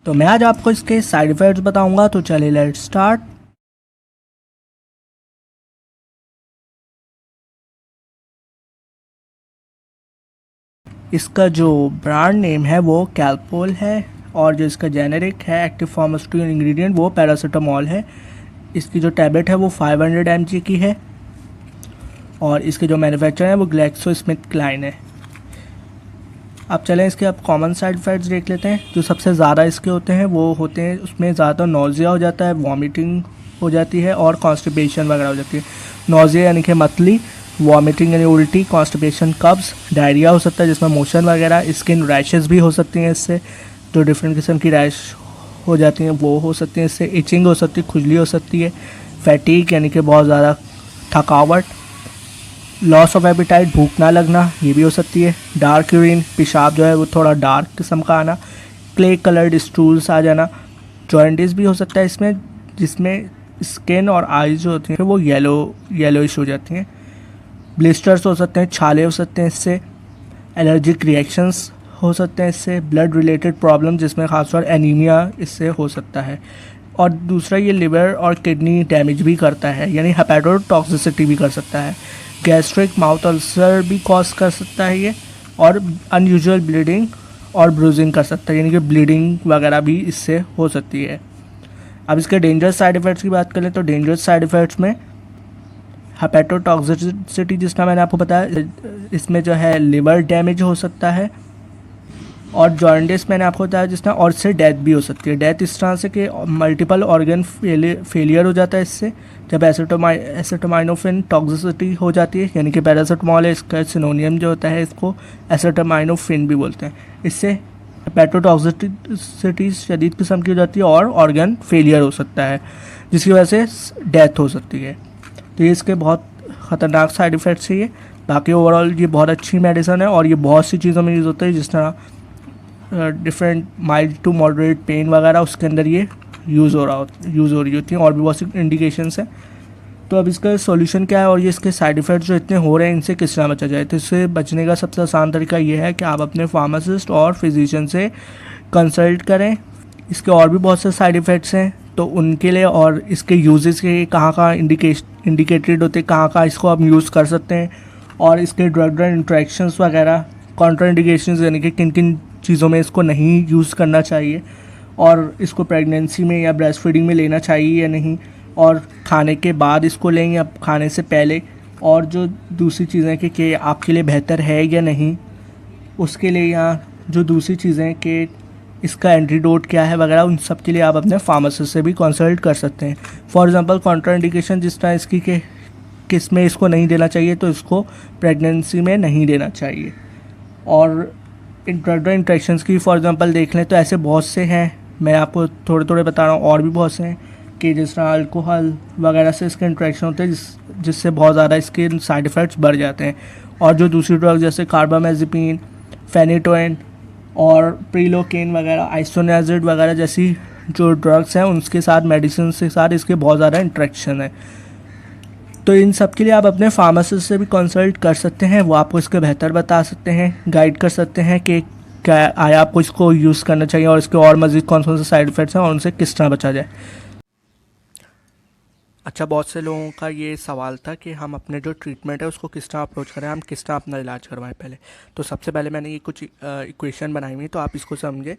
तो मैं आज आपको इसके साइड इफ़ेक्ट्स बताऊंगा, तो चलिए लेट्स स्टार्ट। इसका जो ब्रांड नेम है वो कैलपोल है और जो इसका जेनेरिक है एक्टिव फार्मास्यूटिकल इंग्रेडिएंट वो पैरासीटामोल है। इसकी जो टैबलेट है वो 500 mg की है और इसके जो मैन्युफैक्चरर है वो ग्लैक्सोस्मिथक्लाइन है। अब चलें इसके अब कॉमन साइड इफ़ेक्ट्स देख लेते हैं। जो सबसे ज़्यादा इसके होते हैं वो होते हैं उसमें ज़्यादा नोज़िया हो जाता है, वॉमिटिंग हो जाती है और कॉन्स्टिपेशन वगैरह हो जाती है। नोज़िया यानी कि मतली, वॉमिटिंग यानी उल्टी, कॉन्स्टिपेशन कब्ज़, डायरिया हो सकता है जिसमें मोशन वगैरह, स्किन रैशेज़ भी हो सकती हैं इससे, जो डिफरेंट किस्म की रैश हो जाती हैं वो हो सकती हैं इससे, इचिंग हो सकती है, खुजली हो सकती है, फैटीग यानी कि बहुत ज़्यादा थकावट, लॉस ऑफ एपिटाइट भूख ना लगना ये भी हो सकती है, डार्क यूरिन पेशाब जो है वो थोड़ा डार्क किस्म का आना, क्ले कलर्ड स्टूल्स आ जाना, जॉइंटिस भी हो सकता है इसमें जिसमें स्किन और आईज जो होती हैं वो येलोइश हो जाती हैं, ब्लिस्टर्स हो सकते हैं, छाले हो सकते हैं इससे, एलर्जिक रिएक्शंस हो सकते हैं इससे, ब्लड रिलेटेड प्रॉब्लम जिसमें खासतौर एनीमिया इससे हो सकता है। और दूसरा ये लिवर और किडनी डैमेज भी करता है यानी हेपेटोटॉक्सिसिटी भी कर सकता है, गैस्ट्रिक माउथ अल्सर भी कॉज कर सकता है ये, और अनयूजुअल ब्लीडिंग और ब्रूजिंग कर सकता है यानी कि ब्लीडिंग वगैरह भी इससे हो सकती है। अब इसके डेंजरस साइड इफ़ेक्ट्स की बात करें तो डेंजरस साइड इफ़ेक्ट्स में हेपेटोटॉक्सिसिटी जिसका मैंने आपको बताया, इसमें जो है लिवर डैमेज हो सकता है और जॉन्डिस मैंने आपको बताया जिसमें, और इससे डेथ भी हो सकती है। डेथ इस तरह से कि मल्टीपल ऑर्गन फेलियर हो जाता है इससे, जब एसिटामाइनोफिन टॉक्सिसिटी हो जाती है यानी कि पैरासीटामोल है इसका सिनोनियम जो होता है इसको एसिटामाइनोफिन भी बोलते हैं। इससे हेपेटोटॉक्सिसिटी शदीद किस्म की हो जाती है और ऑर्गन फेलियर हो सकता है जिसकी वजह से डेथ हो सकती है। तो ये इसके बहुत ख़तरनाक साइड इफ़ेक्ट्स है ये। बाकी ओवरऑल ये बहुत अच्छी मेडिसिन है और ये बहुत सी चीज़ों में यूज़ होता है, जिस तरह different mild to moderate pain वगैरह उसके अंदर ये यूज़ हो रही होती हैं और भी बहुत सी इंडिकेशंस हैं। तो अब इसका सॉल्यूशन क्या है और ये इसके साइड इफ़ेक्ट्स जो इतने हो रहे हैं इनसे किस तरह बचा जाए। तो इससे बचने का सबसे आसान तरीका ये है कि आप अपने फार्मासिस्ट और फिजिशियन से कंसल्ट करें। इसके और भी बहुत से साइड इफ़ेक्ट्स हैं तो उनके लिए और इसके यूजेस के कहाँ इंडिकेटेड होते हैं, कहाँ इसको आप यूज़ कर सकते हैं, और इसके ड्रग इंट्रैक्शंस वगैरह, कॉन्ट्राइंडिकेशंस यानी कि किन किन चीज़ों में इसको नहीं यूज़ करना चाहिए और इसको प्रेगनेंसी में या ब्रेस्ट फीडिंग में लेना चाहिए या नहीं, और खाने के बाद इसको लें या खाने से पहले, और जो दूसरी चीज़ें कि आपके लिए बेहतर है या नहीं उसके लिए, या जो दूसरी चीज़ें कि इसका एंटीडोट क्या है वगैरह, उन सब के लिए आप अपने फार्मासिस्ट से भी कंसल्ट कर सकते हैं। फॉर एग्जांपल कॉन्ट्राइंडिकेशन जिस तरह इसकी कि किस में इसको नहीं देना चाहिए, तो इसको प्रेगनेंसी में नहीं देना चाहिए। और ड्रग इंट्रैक्शंस की फॉर एग्जांपल देख लें तो ऐसे बहुत से हैं, मैं आपको थोड़े थोड़े बता रहा हूँ, और भी बहुत से हैं कि जिस तरह अल्कोहल वगैरह से इसके इंट्रैक्शन होते हैं जिससे बहुत ज़्यादा इसके साइड इफ़ेक्ट्स बढ़ जाते हैं। और जो दूसरी ड्रग जैसे कार्बामेज़ेपिन, फेनिटोइन और प्रीलोकेन वगैरह, आइसोनियाजिड वगैरह जैसी जो ड्रग्स हैं उनके साथ, मेडिसिन के साथ इसके बहुत ज़्यादा इंट्रैक्शन है। तो इन सब के लिए आप अपने फार्मासिस्ट से भी कंसल्ट कर सकते हैं, वो आपको इसके बेहतर बता सकते हैं, गाइड कर सकते हैं कि क्या आया आपको इसको यूज़ करना चाहिए और इसके और मज़ीद कौन कौन से साइड इफ़ेक्ट्स हैं और उनसे किस तरह बचा जाए। अच्छा, बहुत से लोगों का ये सवाल था कि हम अपने जो ट्रीटमेंट है उसको किस तरह अप्रोच करें, हम किस तरह अपना इलाज करवाएं पहले। तो सबसे पहले मैंने ये कुछ इक्वेशन बनाई हुई है तो आप इसको समझे।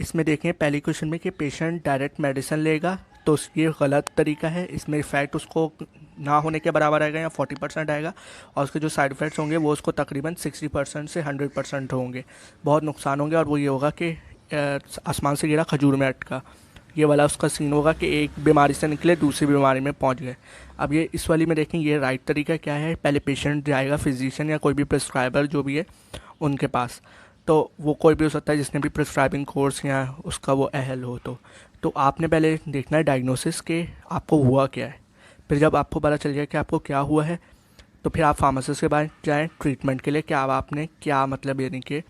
इसमें देखें पहली क्वेश्चन में कि पेशेंट डायरेक्ट मेडिसिन लेगा तो ये गलत तरीका है, इसमें इफ़ेक्ट उसको ना होने के बराबर आएगा या 40% आएगा, और उसके जो साइड इफ़ेक्ट्स होंगे वो उसको तकरीबन 60% से 100% होंगे। बहुत नुकसान होंगे और वो ये होगा कि आसमान से गिरा खजूर में अटका, ये वाला उसका सीन होगा कि एक बीमारी से निकले दूसरी बीमारी में पहुंच गए। अब ये इस वाली में देखें ये राइट तरीका क्या है, पहले पेशेंट जाएगा फिजिशियन या कोई भी प्रिस्क्राइबर जो भी है उनके पास, तो वो कोई भी हो सकता है जिसने भी प्रिस्क्राइबिंग कोर्स या उसका वो अहल हो। तो आपने पहले देखना है डायग्नोसिस के आपको हुआ क्या है, फिर जब आपको पता चल जाए कि आपको क्या हुआ है तो फिर आप फार्मासिस्ट के पास जाएँ ट्रीटमेंट के लिए, क्या आपने क्या मतलब यानी कि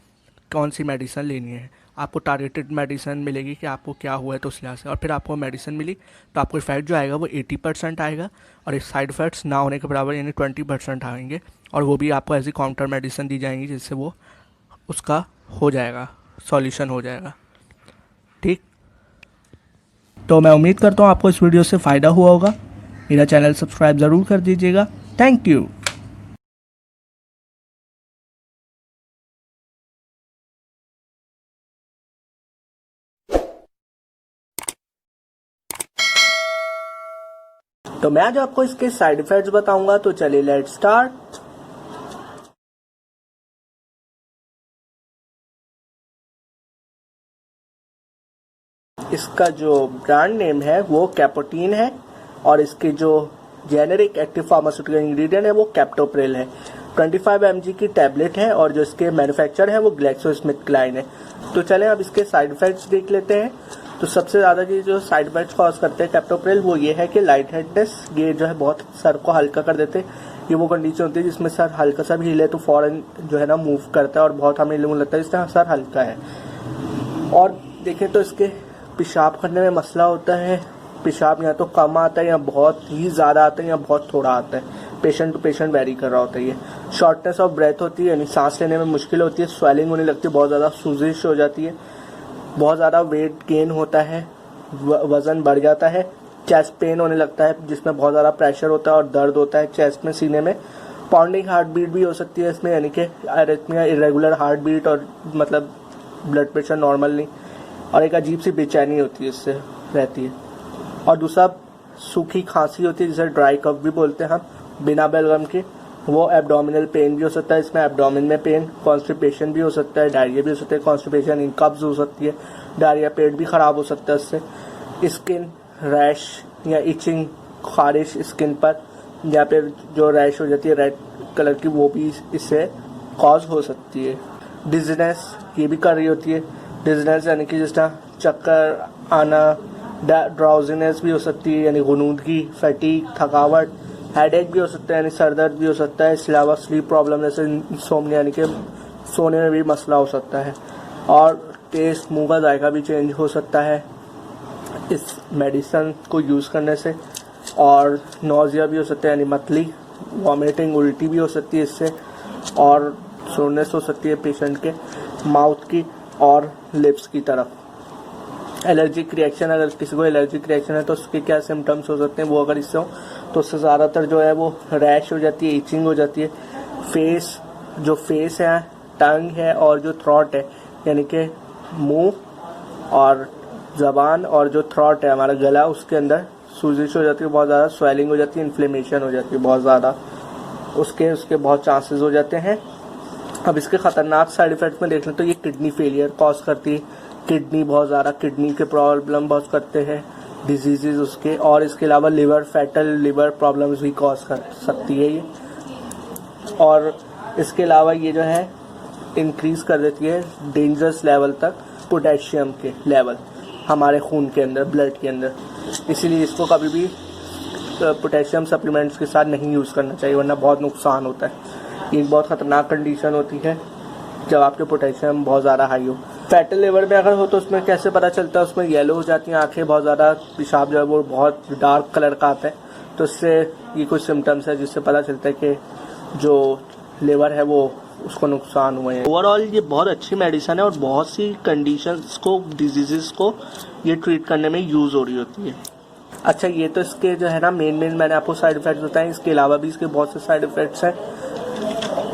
कौन सी मेडिसिन लेनी है, आपको टारगेटेड मेडिसिन मिलेगी कि आपको क्या हुआ है तो उस लिहाज से, और फिर आपको मेडिसिन मिली तो आपको इफेक्ट जो आएगा वो 80% आएगा और इस साइड इफ़ेक्ट्स ना होने के बराबर यानी 20% आएंगे, और वो भी आपको ऐसी काउंटर मेडिसिन दी जाएंगी जिससे वो उसका हो जाएगा, सॉल्यूशन हो जाएगा। ठीक। तो मैं उम्मीद करता हूँ आपको इस वीडियो से फ़ायदा हुआ होगा। मेरा चैनल सब्सक्राइब ज़रूर कर दीजिएगा। Thank you. तो मैं आज आपको इसके साइड इफ़ेक्ट्स बताऊंगा, तो चलिए लेट्स स्टार्ट। इसका जो ब्रांड नेम है वो कैपोटीन है और इसके जो जेनेरिक एक्टिव फार्मास्यूटिकल इंग्रेडिएंट है वो कैप्टोप्रिल है। 25 mg की टैबलेट है और जो इसके मैन्युफैक्चर है वो ग्लैक्सोस्मिथक्लाइन है। तो चलें अब इसके साइड इफेक्ट्स देख लेते हैं। तो सबसे ज़्यादा ये जो साइड इफेक्ट्स कॉज करते हैं कैप्टोप्रिल वो ये है कि लाइट हेडनेस, ये जो है बहुत सर को हल्का कर देते हैं। ये वो कंडीशन होती है जिसमें सर हल्का सा भी हिले तो फौरन जो है ना मूव करता है और बहुत हमें लगता है इसका सर हल्का है। और देखें तो इसके पेशाब करने में मसला होता है। पेशाब या तो कम आता है या बहुत ही ज़्यादा आता है या बहुत थोड़ा आता है, पेशेंट टू पेशेंट वेरी कर रहा होता है। ये शॉर्टनेस ऑफ ब्रेथ होती है, यानी सांस लेने में मुश्किल होती है, स्वेलिंग होने लगती है, बहुत ज़्यादा सूजिश हो जाती है, बहुत ज़्यादा वेट गेन होता है, वज़न बढ़ जाता है, चेस्ट पेन होने लगता है जिसमें बहुत ज़्यादा प्रेशर होता है और दर्द होता है चेस्ट में, सीने में। पाउंडिंग हार्ट बीट भी हो सकती है इसमें, यानी कि अरिथमिया, इरेगुलर हार्ट बीट और मतलब ब्लड प्रेशर नॉर्मल नहीं, और एक अजीब सी बेचैनी होती है इससे रहती है। और दूसरा सूखी खांसी होती है जिसे ड्राई कफ भी बोलते हैं हम, बिना बेलगम के। वो एब्डोमिनल पेन भी हो सकता है इसमें, एब्डोमिन में पेन, कॉन्स्टिपेशन भी हो सकता है, डायरिया भी हो सकता है, कॉन्स्टिपेशन इन कब्ज हो सकती है, डायरिया, पेट भी ख़राब हो सकता है इससे। स्किन रैश या इचिंग, खारिश स्किन पर, या फिर जो रैश हो जाती है रेड कलर की, वो भी इससे कॉज हो सकती है। डिजीनेस ये भी कर रही होती है, डिजीनेस यानी कि जिस तरह चक्कर आना, ड्राउजीनेस भी हो सकती है यानी गुनूदगी, फैटीग, थकावट, हेडेक भी हो सकता है यानी सरदर्द भी हो सकता है। इसके अलावा स्लीप प्रॉब्लम जैसे इंसोम्निया यानी कि सोने में भी मसला हो सकता है। और टेस्ट, मुंह का जायका भी चेंज हो सकता है इस मेडिसिन को यूज़ करने से। और नोज़िया भी हो सकता है यानी मतली, वॉमिटिंग, उल्टी भी हो सकती है इससे। और सोरनेस हो सकती है पेशेंट के माउथ की और लिप्स की तरफ। एलर्जिक रिएक्शन, अगर किसी को एलर्जिक रिएक्शन है तो उसके क्या सिम्टम्स हो सकते हैं, वो अगर इससे हो तो उससे ज़्यादातर जो है वो रैश हो जाती है, इचिंग हो जाती है। जो फेस है, टंग है और जो थ्रॉट है यानी कि मुंह और ज़बान और जो थ्रॉट है हमारा गला, उसके अंदर सूजिश हो जाती है, बहुत ज़्यादा स्वेलिंग हो जाती है, इन्फ्लेमेशन हो जाती है बहुत ज़्यादा, उसके बहुत चांसेस हो जाते हैं। अब इसके ख़तरनाक साइड इफ़ेक्ट में देख लें तो ये किडनी फेलियर कॉज करती है, किडनी बहुत ज़्यादा, किडनी के प्रॉब्लम बहुत करते हैं डिजीज़ उसके। और इसके अलावा फैटल लिवर प्रॉब्लम्स भी कॉज कर सकती है ये। और इसके अलावा ये जो है इंक्रीज़ कर देती है डेंजरस लेवल तक पोटेशियम के लेवल हमारे खून के अंदर, ब्लड के अंदर। इसीलिए इसको कभी भी पोटेशियम सप्लीमेंट्स के साथ नहीं यूज़ करना चाहिए, वरना बहुत नुकसान होता है। ये एक बहुत ख़तरनाक कंडीशन होती है जब आपके पोटेशियम बहुत ज़्यादा हाई हो। फैटल लिवर में अगर हो तो उसमें कैसे पता चलता है, उसमें येलो हो जाती हैं आंखें, बहुत ज़्यादा पेशाब जो है वो बहुत डार्क कलर का आता है। तो इससे ये कुछ सिम्टम्स है जिससे पता चलता है कि जो लिवर है वो उसको नुकसान हुए हैं। ओवरऑल ये बहुत अच्छी मेडिसिन है और बहुत सी कंडीशंस को, डिजीज़ को ये ट्रीट करने में यूज़ हो रही होती है। अच्छा, ये तो इसके जो है ना मेन मैंने आपको साइड इफ़ेक्ट्स बताए। इसके अलावा भी इसके बहुत से साइड इफ़ेक्ट्स हैं,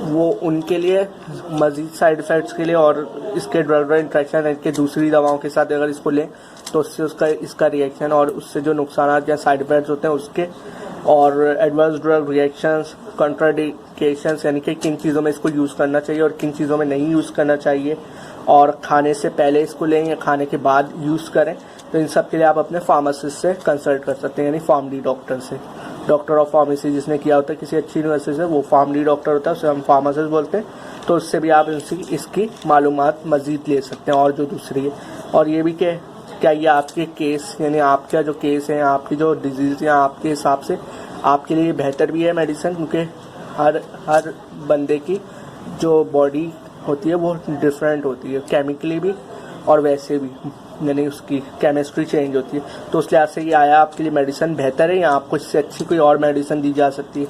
वो उनके लिए मज़ीद साइड इफ़ेक्ट्स के लिए और इसके ड्रग इंट्रैक्शन है कि दूसरी दवाओं के साथ अगर इसको लें तो उससे इसका रिएक्शन और उससे जो नुकसान या साइड इफ़ेक्ट्स होते हैं उसके, और एडवर्स ड्रग रिएक्शंस, कॉन्ट्राडिकेशंस यानी कि किन चीज़ों में इसको यूज़ करना चाहिए और किन चीज़ों में नहीं यूज़ करना चाहिए, और खाने से पहले इसको लें या खाने के बाद यूज़ करें। तो इन सब के लिए आप अपने फार्मासिस्ट से कंसल्ट कर सकते हैं, यानी फार्मडी डॉक्टर से। डॉक्टर ऑफ फार्मेसी जिसने किया होता है किसी अच्छी यूनिवर्सिटी से, वो फार्मडी डॉक्टर होता है, उसे हम फार्मासिस्ट बोलते हैं। तो उससे भी आप इसकी मालूमात मज़ीद ले सकते हैं और जो दूसरी है। और ये भी कि क्या ये आपके केस यानी आपका जो केस है, आपकी जो डिजीज़ या आपके हिसाब से आपके लिए बेहतर भी है मेडिसिन, क्योंकि हर बंदे की जो बॉडी होती है वो डिफरेंट होती है, केमिकली भी और वैसे भी, यानी उसकी केमिस्ट्री चेंज होती है। तो उस लिहाज से ये आया आपके लिए मेडिसिन बेहतर है या आपको इससे अच्छी कोई और मेडिसिन दी जा सकती है।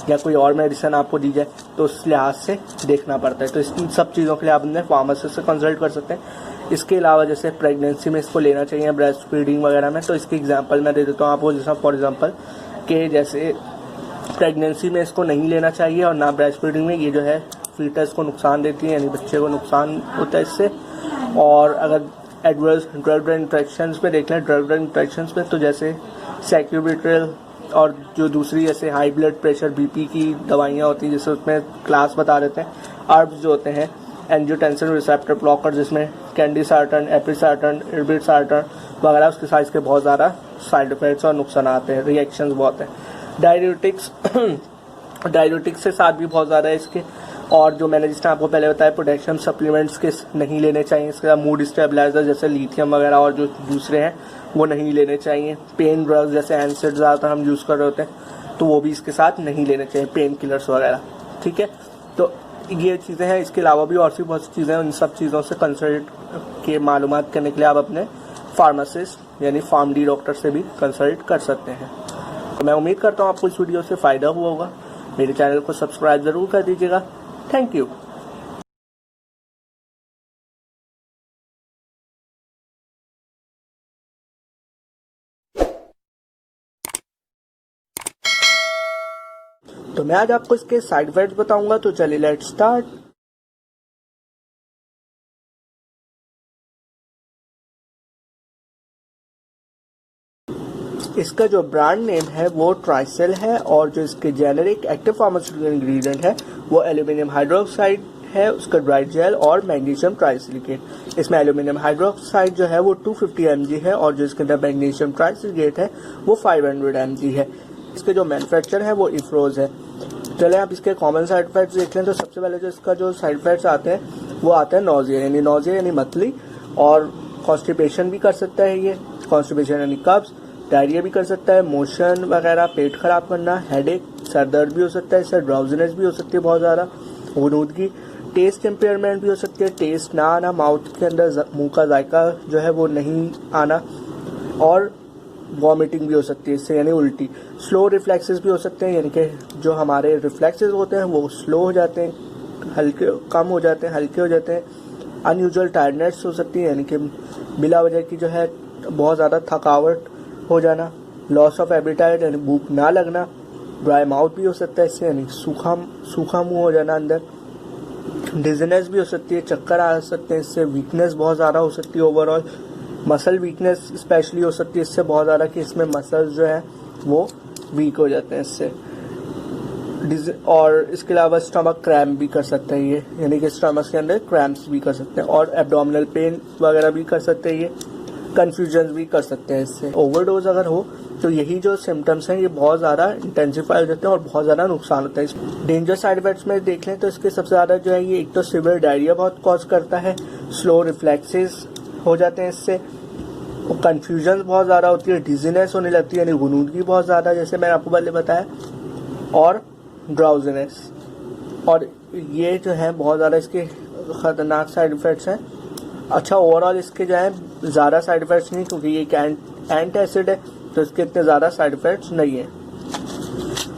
या कोई और मेडिसिन आपको दी जाए तो उस लिहाज से देखना पड़ता है। तो इन सब चीज़ों के लिए आप अपने फार्मासिस्ट से कंसल्ट कर सकते हैं। इसके अलावा जैसे प्रेगनेंसी में इसको लेना चाहिए, ब्रेस्ट फीडिंग वगैरह में, तो इसकी एग्जांपल मैं दे देता हूँ आपको। जैसा फॉर एग्जांपल कि जैसे प्रेगनेंसी में इसको नहीं लेना चाहिए और ना ब्रेस्ट फीडिंग में, ये जो है फीटस को नुकसान देती है, यानी बच्चे को नुकसान होता है इससे। और अगर एडवर्स ड्रग इंट्रैक्शंस पे देख लें, ड्रग इंट्रैक्शंस पे तो जैसे सैक्यूबिट्रिल और जो दूसरी जैसे हाई ब्लड प्रेशर बीपी की दवाइयाँ होती हैं, जैसे उसमें क्लास बता देते हैं, आर्ब्स जो होते हैं एंजियोटेंसिन रिसेप्टर ब्लॉकर, जिसमें कैंडिसार्टन, एपिसार्टन, इर्बिसार्टन वगैरह, उसके साथ इसके बहुत ज़्यादा साइड इफेक्ट्स और नुकसान आते हैं, रिएक्शंस बहुत हैं। डायरेटिक्स डायरेटिक्स के साथ भी बहुत ज़्यादा है इसके। और जो मैंने जिसने आपको पहले बताया पोटेशियम सप्लीमेंट्स के नहीं लेने चाहिए। इसके साथ मूड स्टेबलाइजर जैसे लिथियम वगैरह और जो दूसरे हैं वो नहीं लेने चाहिए। पेन ड्रग्स जैसे एनसेड ज़्यादातर हम यूज़ कर रहे होते हैं तो वो भी इसके साथ नहीं लेने चाहिए, पेन किलर्स वगैरह। ठीक है, तो ये चीज़ें हैं। इसके अलावा भी और सी बहुत सी चीज़ें हैं। उन सब चीज़ों से कंसल्ट के मालूमात करने के लिए आप अपने फार्मासिस्ट यानी फार्मडी डॉक्टर से भी कंसल्ट कर सकते हैं। तो मैं उम्मीद करता हूँ आपको इस वीडियो से फ़ायदा हुआ होगा। मेरे चैनल को सब्सक्राइब ज़रूर कर दीजिएगा। Thank you. तो मैं आज आपको इसके साइड इफेक्ट्स बताऊंगा, तो चलिए लेट्स स्टार्ट। इसका जो ब्रांड नेम है वो ट्राइसेल है और जो इसके जेनेरिक एक्टिव फार्मास्यूटिकल इंग्रेडिएंट है वो एल्यूमिनियम हाइड्रोक्साइड है, उसका ड्राई जेल और मैग्नीशियम ट्राइसिलिकेट। इसमें एल्यूमिनियम हाइड्रोक्साइड जो है वो 250 mg है और जो इसके अंदर मैग्नीशियम ट्राइसिलिकेट है वो 500 mg है। इसके जो मैन्युफैक्चर है वो इफ्रोज है। चले आप इसके कॉमन साइड इफेक्ट्स देख लें। तो सबसे पहले जो इसका जो साइड इफेक्ट्स आते हैं वो आते हैं नोजिया यानी मतली, और कॉन्स्टिपेशन भी कर सकता है ये, कॉन्स्टिपेशन यानी कब्ज, डायरिया भी कर सकता है, मोशन वगैरह, पेट खराब करना, हेडेक, सर दर्द भी हो सकता है, इससे ड्राउजीनेस भी हो सकती है बहुत ज़्यादा, गुनूदगी, टेस्ट इम्पेयरमेंट भी हो सकती है, टेस्ट ना आना, माउथ के अंदर मुंह का जायका जो है वो नहीं आना, और वॉमिटिंग भी हो सकती है इससे यानी उल्टी। स्लो रिफ्लेक्सेस भी हो सकते हैं, यानी कि जो हमारे रिफ्लेक्सेस होते हैं वो स्लो हो जाते हैं, हल्के कम हो जाते हैं, हल्के हो जाते हैं। अनयूजुअल टायर्डनेस हो सकती है, यानी कि बिला वजह की जो है बहुत ज़्यादा थकावट हो जाना, लॉस ऑफ एपेटाइट यानी भूख ना लगना, ड्राई माउथ भी हो सकता है इससे यानी सूखा मुंह हो जाना अंदर, डिजीनेस भी हो सकती है, चक्कर आ सकते हैं इससे, वीकनेस बहुत ज़्यादा हो सकती है, ओवरऑल मसल वीकनेस स्पेशली हो सकती है इससे बहुत ज़्यादा, कि इसमें मसल्स जो है वो वीक हो जाते हैं इससे। और इसके अलावा स्टमक क्रैम्प भी कर सकते हैं ये, यानी कि स्टमक के अंदर क्रैम्प्स भी कर सकते हैं, और एब्डोमिनल पेन वगैरह भी कर सकते हैं ये, कंफ्यूजन भी कर सकते हैं इससे। ओवरडोज अगर हो तो यही जो सिम्टम्स हैं ये बहुत ज़्यादा इंटेंसिफाई हो जाते हैं और बहुत ज़्यादा नुकसान होता है। डेंजर साइड इफेक्ट्स में देख लें तो इसके सबसे ज़्यादा जो है ये एक तो सिवियर डायरिया बहुत कॉज करता है, स्लो रिफ्लेक्सेस हो जाते हैं इससे, और कन्फ्यूजन बहुत ज़्यादा होती है, डिजीनेस होने लगती है यानी गुनूदगी बहुत ज़्यादा, जैसे मैंने आपको पहले बताया, और ड्राउजीनेस। और ये जो है बहुत ज़्यादा इसके ख़तरनाक साइड इफ़ेक्ट्स हैं। अच्छा, ओवरऑल इसके जो है ज़्यादा साइड इफ़ेक्ट्स नहीं, क्योंकि ये एंटी एसिड है तो इसके इतने ज़्यादा साइड इफ़ेक्ट्स नहीं है।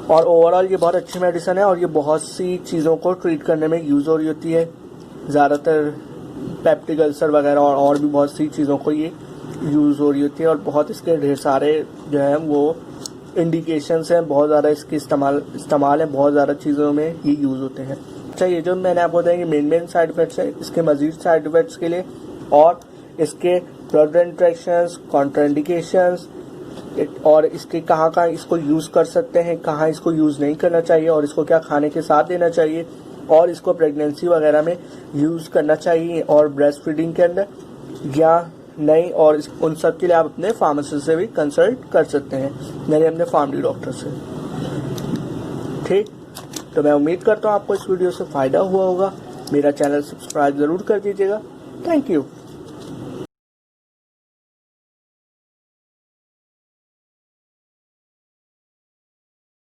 और ओवरऑल ये बहुत अच्छी मेडिसिन है और ये बहुत सी चीज़ों को ट्रीट करने में यूज़ हो रही होती है, ज़्यादातर पेप्टिक अल्सर वगैरह और भी बहुत सी चीज़ों को ये यूज़ हो रही होती है, और बहुत इसके ढेर सारे जो हैं वो इंडिकेशंस हैं, बहुत ज़्यादा इसकी इस्तेमाल है, बहुत ज़्यादा चीज़ों में ये यूज़ होते हैं। अच्छा, ये जो मैंने आपको बताया कि मेन साइड इफेक्ट्स है, इसके मजीद साइड इफेक्ट्स के लिए और इसके ड्रग इंट्रैक्शंस, कॉन्ट्राइंडिकेशंस, और इसके कहाँ इसको यूज़ कर सकते हैं, कहाँ इसको यूज़ नहीं करना चाहिए, और इसको क्या खाने के साथ देना चाहिए, और इसको प्रेगनेंसी वगैरह में यूज़ करना चाहिए और ब्रेस्ट फीडिंग के अंदर या नहीं, और उन सब के लिए आप अपने फार्मासिस्ट से भी कंसल्ट कर सकते हैं, यानी अपने फैमिली डॉक्टर से। ठीक, तो मैं उम्मीद करता हूँ आपको इस वीडियो से फ़ायदा हुआ होगा। मेरा चैनल सब्सक्राइब ज़रूर कर दीजिएगा। Thank you.